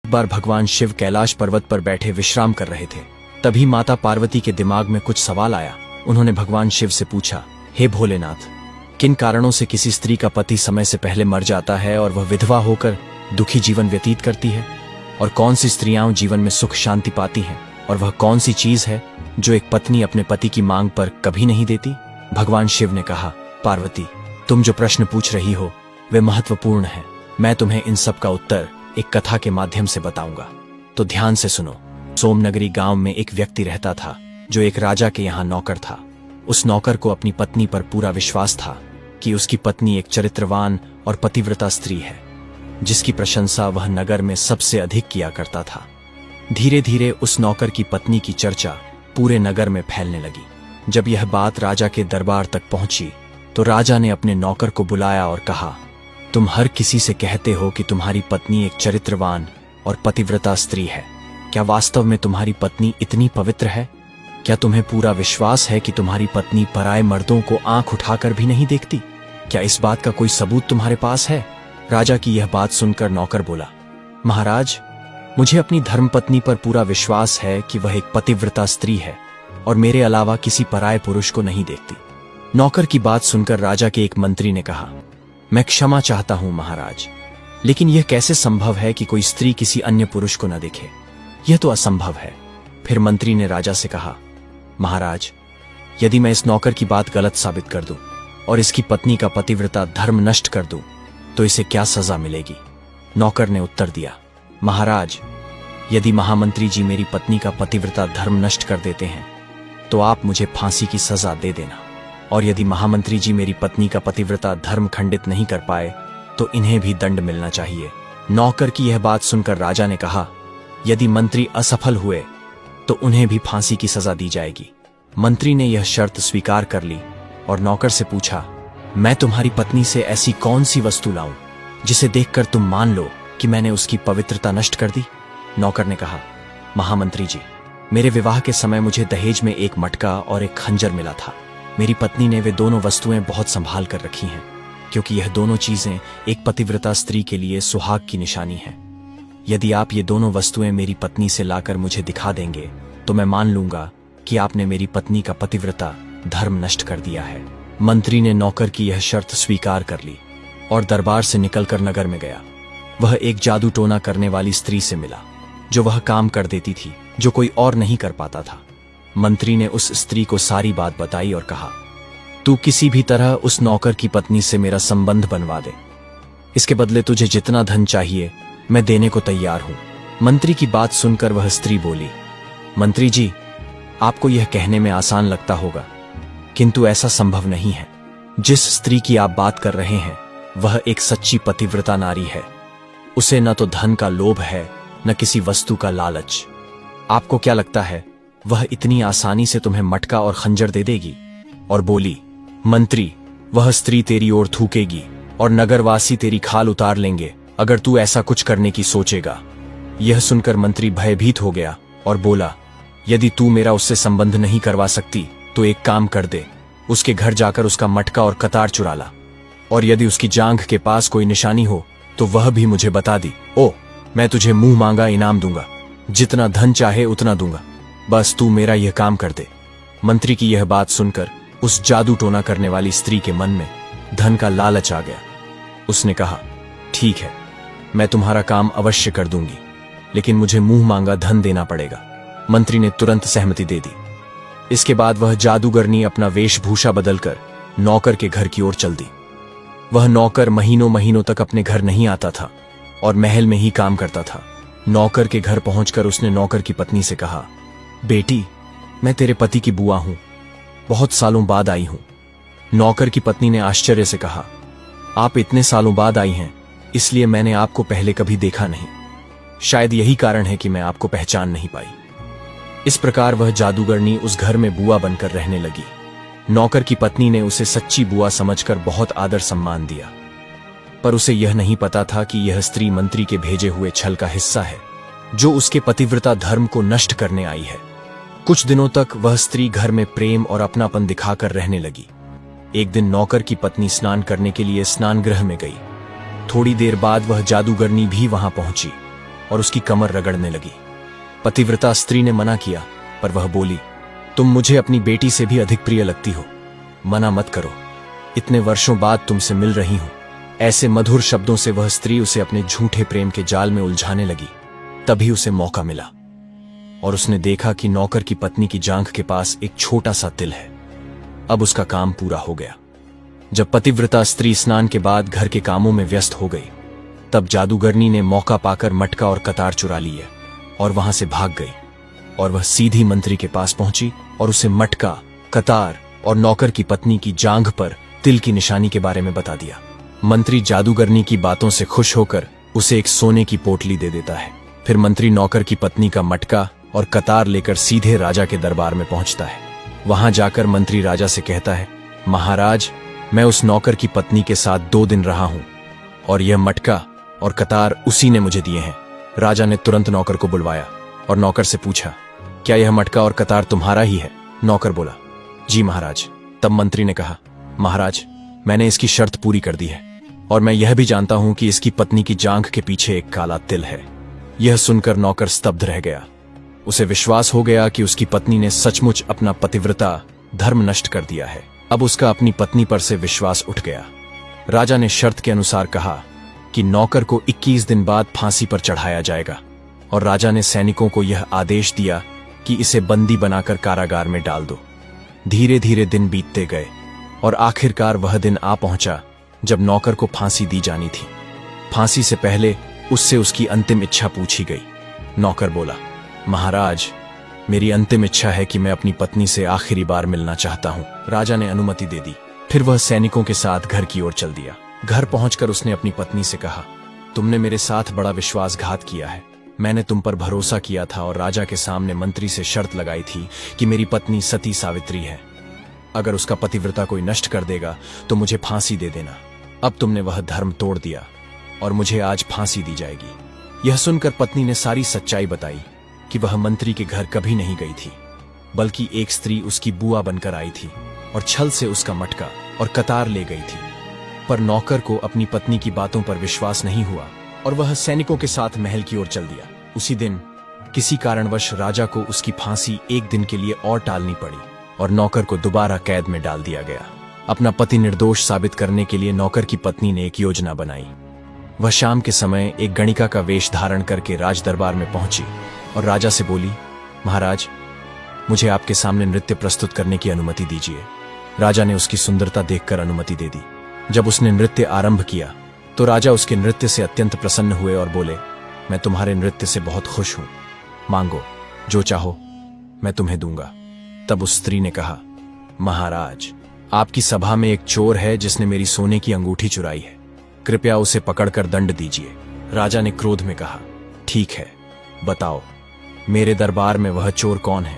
एक बार भगवान शिव कैलाश पर्वत पर बैठे विश्राम कर रहे थे। तभी माता पार्वती के दिमाग में कुछ सवाल आया। उन्होंने भगवान शिव से पूछा, हे भोलेनाथ, किन कारणों से किसी स्त्री का पति समय से पहले मर जाता है और वह विधवा होकर दुखी जीवन व्यतीत करती है? और कौन सी स्त्रियां जीवन में सुख शांति पाती हैं? और वह कौन सी चीज है जो एक पत्नी अपने पति की मांग पर कभी नहीं देती? भगवान शिव ने कहा, पार्वती, तुम जो प्रश्न पूछ रही हो वे महत्वपूर्ण हैं। मैं तुम्हें इन सब का उत्तर एक कथा के माध्यम से बताऊंगा, तो ध्यान से सुनो। सोमनगरी गांव में एक व्यक्ति रहता था जो एक राजा के यहाँ नौकर था। उस नौकर को अपनी पत्नी पर पूरा विश्वास था कि उसकी पत्नी एक चरित्रवान और पतिव्रता स्त्री है, जिसकी प्रशंसा वह नगर में सबसे अधिक किया करता था। धीरे धीरे उस नौकर की पत्नी की चर्चा पूरे नगर में फैलने लगी। जब यह बात राजा के दरबार तक पहुंची तो राजा ने अपने नौकर को बुलाया और कहा, तुम हर किसी से कहते हो कि तुम्हारी पत्नी एक चरित्रवान और पतिव्रता स्त्री है। क्या वास्तव में तुम्हारी पत्नी इतनी पवित्र है? क्या तुम्हें पूरा विश्वास है कि तुम्हारी पत्नी पराये मर्दों को आंख उठाकर भी नहीं देखती? क्या इस बात का कोई सबूत तुम्हारे पास है? राजा की यह बात सुनकर नौकर बोला, महाराज, मुझे अपनी धर्मपत्नी पर पूरा विश्वास है कि वह एक पतिव्रता स्त्री है और मेरे अलावा किसी पराये पुरुष को नहीं देखती। नौकर की बात सुनकर राजा के एक मंत्री ने कहा, मैं क्षमा चाहता हूं महाराज, लेकिन यह कैसे संभव है कि कोई स्त्री किसी अन्य पुरुष को न देखे? यह तो असंभव है। फिर मंत्री ने राजा से कहा, महाराज, यदि मैं इस नौकर की बात गलत साबित कर दूं और इसकी पत्नी का पतिव्रता धर्म नष्ट कर दूं तो इसे क्या सजा मिलेगी? नौकर ने उत्तर दिया, महाराज, यदि महामंत्री जी मेरी पत्नी का पतिव्रता धर्म नष्ट कर देते हैं तो आप मुझे फांसी की सजा दे देना, और यदि महामंत्री जी मेरी पत्नी का पतिव्रता धर्म खंडित नहीं कर पाए तो इन्हें भी दंड मिलना चाहिए। नौकर की यह बात सुनकर राजा ने कहा, यदि मंत्री असफल हुए तो उन्हें भी फांसी की सजा दी जाएगी। मंत्री ने यह शर्त स्वीकार कर ली और नौकर से पूछा, मैं तुम्हारी पत्नी से ऐसी कौन सी वस्तु लाऊं जिसे देखकर तुम मान लो कि मैंने उसकी पवित्रता नष्ट कर दी? नौकर ने कहा, महामंत्री जी, मेरे विवाह के समय मुझे दहेज में एक मटका और एक खंजर मिला था। मेरी पत्नी ने वे दोनों वस्तुएं बहुत संभाल कर रखी हैं, क्योंकि यह दोनों चीजें एक पतिव्रता स्त्री के लिए सुहाग की निशानी है। यदि आप ये दोनों वस्तुएं मेरी पत्नी से लाकर मुझे दिखा देंगे तो मैं मान लूंगा कि आपने मेरी पत्नी का पतिव्रता धर्म नष्ट कर दिया है। मंत्री ने नौकर की यह शर्त स्वीकार कर ली और दरबार से निकलकर नगर में गया। वह एक जादू टोना करने वाली स्त्री से मिला जो वह काम कर देती थी जो कोई और नहीं कर पाता था। मंत्री ने उस स्त्री को सारी बात बताई और कहा, तू किसी भी तरह उस नौकर की पत्नी से मेरा संबंध बनवा दे। इसके बदले तुझे जितना धन चाहिए मैं देने को तैयार हूं। मंत्री की बात सुनकर वह स्त्री बोली, मंत्री जी, आपको यह कहने में आसान लगता होगा, किंतु ऐसा संभव नहीं है। जिस स्त्री की आप बात कर रहे हैं वह एक सच्ची पतिव्रता नारी है। उसे न तो धन का लोभ है न किसी वस्तु का लालच। आपको क्या लगता है वह इतनी आसानी से तुम्हें मटका और खंजर दे देगी? और बोली, मंत्री, वह स्त्री तेरी ओर थूकेगी और नगरवासी तेरी खाल उतार लेंगे अगर तू ऐसा कुछ करने की सोचेगा। यह सुनकर मंत्री भयभीत हो गया और बोला, यदि तू मेरा उससे संबंध नहीं करवा सकती तो एक काम कर दे, उसके घर जाकर उसका मटका और कतार चुरा ला, और यदि उसकी जांघ के पास कोई निशानी हो तो वह भी मुझे बता दी। ओ, मैं तुझे मुंह मांगा इनाम दूंगा, जितना धन चाहे उतना दूंगा, बस तू मेरा यह काम कर दे। मंत्री की यह बात सुनकर उस जादू टोना करने वाली स्त्री के मन में धन का लालच आ गया। उसने कहा, ठीक है, मैं तुम्हारा काम अवश्य कर दूंगी, लेकिन मुझे मुंह मांगा धन देना पड़ेगा। मंत्री ने तुरंत सहमति दे दी। इसके बाद वह जादूगरनी अपना वेशभूषा बदलकर नौकर के घर की ओर चल दी। वह नौकर महीनों महीनों तक अपने घर नहीं आता था और महल में ही काम करता था। नौकर के घर पहुंचकर उसने नौकर की पत्नी से कहा, बेटी, मैं तेरे पति की बुआ हूं, बहुत सालों बाद आई हूं। नौकर की पत्नी ने आश्चर्य से कहा, आप इतने सालों बाद आई हैं, इसलिए मैंने आपको पहले कभी देखा नहीं। शायद यही कारण है कि मैं आपको पहचान नहीं पाई। इस प्रकार वह जादूगरनी उस घर में बुआ बनकर रहने लगी। नौकर की पत्नी ने उसे सच्ची बुआ समझकर बहुत आदर सम्मान दिया, पर उसे यह नहीं पता था कि यह स्त्री मंत्री के भेजे हुए छल का हिस्सा है, जो उसके पतिव्रता धर्म को नष्ट करने आई है। कुछ दिनों तक वह स्त्री घर में प्रेम और अपनापन दिखाकर रहने लगी। एक दिन नौकर की पत्नी स्नान करने के लिए स्नान गृह में गई। थोड़ी देर बाद वह जादूगरनी भी वहां पहुंची। और उसकी कमर रगड़ने लगी। पतिव्रता स्त्री ने मना किया, पर वह बोली, तुम मुझे अपनी बेटी से भी अधिक प्रिय लगती हो, मना मत करो, इतने वर्षों बाद तुमसे मिल रही हूं। ऐसे मधुर शब्दों से वह स्त्री उसे अपने झूठे प्रेम के जाल में उलझाने लगी। तभी उसे मौका मिला और उसने देखा कि नौकर की पत्नी की जांघ के पास एक छोटा सा तिल है। अब उसका काम पूरा हो गया। जब पतिव्रता स्त्री स्नान के बाद घर के कामों में व्यस्त हो गई, तब जादूगरनी ने मौका पाकर मटका और कतार चुरा लिए और वहां से भाग गई। और वह सीधी मंत्री के पास पहुंची और उसे मटका, कतार और नौकर की पत्नी की जांघ पर तिल की निशानी के बारे में बता दिया। मंत्री जादूगरनी की बातों से खुश होकर उसे एक सोने की पोटली दे देता है। फिर मंत्री नौकर की पत्नी का मटका और कतार लेकर सीधे राजा के दरबार में पहुंचता है। वहां जाकर मंत्री राजा से कहता है, महाराज, मैं उस नौकर की पत्नी के साथ 2 दिन रहा हूं और यह मटका और कतार उसी ने मुझे दिए हैं। राजा ने तुरंत नौकर को बुलवाया और नौकर से पूछा, क्या यह मटका और कतार तुम्हारा ही है? नौकर बोला, जी महाराज। तब मंत्री ने कहा, महाराज, मैंने इसकी शर्त पूरी कर दी है और मैं यह भी जानता हूं कि इसकी पत्नी की जांघ के पीछे एक काला तिल है। यह सुनकर नौकर स्तब्ध रह गया। उसे विश्वास हो गया कि उसकी पत्नी ने सचमुच अपना पतिव्रता धर्म नष्ट कर दिया है। अब उसका अपनी पत्नी पर से विश्वास उठ गया। राजा ने शर्त के अनुसार कहा कि नौकर को 21 दिन बाद फांसी पर चढ़ाया जाएगा और राजा ने सैनिकों को यह आदेश दिया कि इसे बंदी बनाकर कारागार में डाल दो। धीरे धीरे दिन बीतते गए और आखिरकार वह दिन आ पहुंचा जब नौकर को फांसी दी जानी थी। फांसी से पहले उससे उसकी अंतिम इच्छा पूछी गई। नौकर बोला, महाराज, मेरी अंतिम इच्छा है कि मैं अपनी पत्नी से आखिरी बार मिलना चाहता हूं। राजा ने अनुमति दे दी। फिर वह सैनिकों के साथ घर की ओर चल दिया। घर पहुंचकर उसने अपनी पत्नी से कहा, तुमने मेरे साथ बड़ा विश्वासघात किया है। मैंने तुम पर भरोसा किया था और राजा के सामने मंत्री से शर्त लगाई थी कि मेरी पत्नी सती सावित्री है। अगर उसका पतिव्रता कोई नष्ट कर देगा तो मुझे फांसी दे देना। अब तुमने वह धर्म तोड़ दिया और मुझे आज फांसी दी जाएगी। यह सुनकर पत्नी ने सारी सच्चाई बताई कि वह मंत्री के घर कभी नहीं गई थी, बल्कि एक स्त्री उसकी बुआ बनकर आई थी और छल से उसका मटका और कतार ले गई थी। पर नौकर को अपनी पत्नी की बातों पर विश्वास नहीं हुआ और वह सैनिकों के साथ महल की ओर चल दिया। उसी दिन किसी कारणवश राजा को उसकी फांसी एक दिन के लिए और टालनी पड़ी और नौकर को दोबारा कैद में डाल दिया गया। अपना पति निर्दोष साबित करने के लिए नौकर की पत्नी ने एक योजना बनाई। वह शाम के समय एक गणिका का वेश धारण करके राज दरबार में पहुंची और राजा से बोली, महाराज, मुझे आपके सामने नृत्य प्रस्तुत करने की अनुमति दीजिए। राजा ने उसकी सुंदरता देखकर अनुमति दे दी। जब उसने नृत्य आरंभ किया तो राजा उसके नृत्य से अत्यंत प्रसन्न हुए और बोले, मैं तुम्हारे नृत्य से बहुत खुश हूं, मांगो जो चाहो मैं तुम्हें दूंगा। तब उस स्त्री ने कहा, महाराज, आपकी सभा में एक चोर है जिसने मेरी सोने की अंगूठी चुराई है, कृपया उसे पकड़कर दंड दीजिए। राजा ने क्रोध में कहा, ठीक है, बताओ मेरे दरबार में वह चोर कौन है,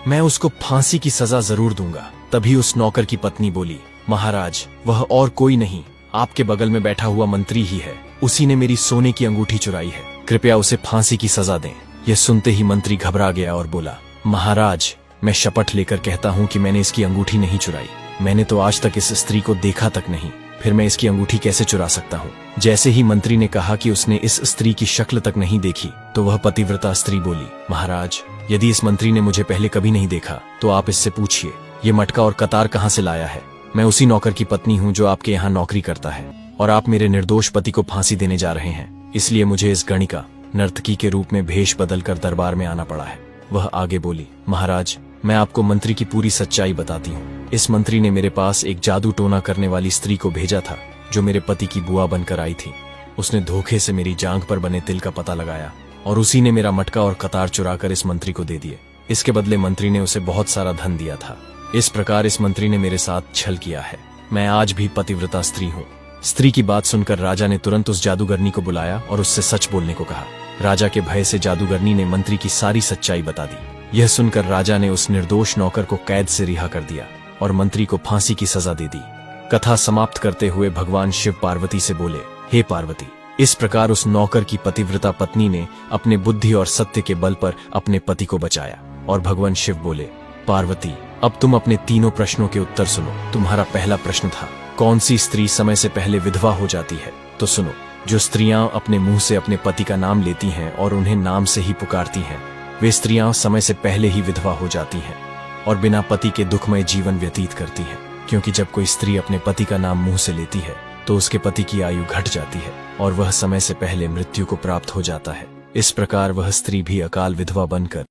मैं उसको फांसी की सजा जरूर दूंगा। तभी उस नौकर की पत्नी बोली, महाराज, वह और कोई नहीं, आपके बगल में बैठा हुआ मंत्री ही है। उसी ने मेरी सोने की अंगूठी चुराई है, कृपया उसे फांसी की सजा दें। यह सुनते ही मंत्री घबरा गया और बोला, महाराज, मैं शपथ लेकर कहता हूं कि मैंने इसकी अंगूठी नहीं चुराई। मैंने तो आज तक इस स्त्री को देखा तक नहीं, फिर मैं इसकी अंगूठी कैसे चुरा सकता हूँ। जैसे ही मंत्री ने कहा कि उसने इस स्त्री की शक्ल तक नहीं देखी तो वह पतिव्रता स्त्री बोली, महाराज, यदि इस मंत्री ने मुझे पहले कभी नहीं देखा तो आप इससे पूछिए ये मटका और कतार कहाँ से लाया है। मैं उसी नौकर की पत्नी हूँ जो आपके यहाँ नौकरी करता है और आप मेरे निर्दोष पति को फांसी देने जा रहे हैं, इसलिए मुझे इस गणिका नर्तकी के रूप में भेष बदलकर दरबार में आना पड़ा है। वह आगे बोली, महाराज, मैं आपको मंत्री की पूरी सच्चाई बताती हूँ। इस मंत्री ने मेरे पास एक जादू टोना करने वाली स्त्री को भेजा था जो मेरे पति की बुआ बनकर आई थी। उसने धोखे से मेरी जांघ पर बने तिल का पता लगाया और उसी ने मेरा मटका और कतार चुराकर इस मंत्री को दे दिए। इसके बदले मंत्री ने उसे बहुत सारा धन दिया था। इस प्रकार इस मंत्री ने मेरे साथ छल किया है। मैं आज भी पतिव्रता स्त्री हूँ। स्त्री की बात सुनकर राजा ने तुरंत उस जादूगरनी को बुलाया और उससे सच बोलने को कहा। राजा के भय से जादूगरनी ने मंत्री की सारी सच्चाई बता दी। यह सुनकर राजा ने उस निर्दोष नौकर को कैद से रिहा कर दिया और मंत्री को फांसी की सजा दे दी। कथा समाप्त करते हुए भगवान शिव पार्वती से बोले, हे पार्वती, इस प्रकार उस नौकर की पतिव्रता पत्नी ने अपने बुद्धि और सत्य के बल पर अपने पति को बचाया। और भगवान शिव बोले, पार्वती, अब तुम अपने तीनों प्रश्नों के उत्तर सुनो। तुम्हारा पहला प्रश्न था, कौन सी स्त्री समय से पहले विधवा हो जाती है? तो सुनो, जो स्त्रियां अपने मुंह से अपने पति का नाम लेती हैं और उन्हें नाम से ही पुकारती हैं, वे स्त्रियां समय से पहले ही विधवा हो जाती हैं और बिना पति के दुखमय जीवन व्यतीत करती हैं, क्योंकि जब कोई स्त्री अपने पति का नाम मुंह से लेती है तो उसके पति की आयु घट जाती है और वह समय से पहले मृत्यु को प्राप्त हो जाता है। इस प्रकार वह स्त्री भी अकाल विधवा बनकर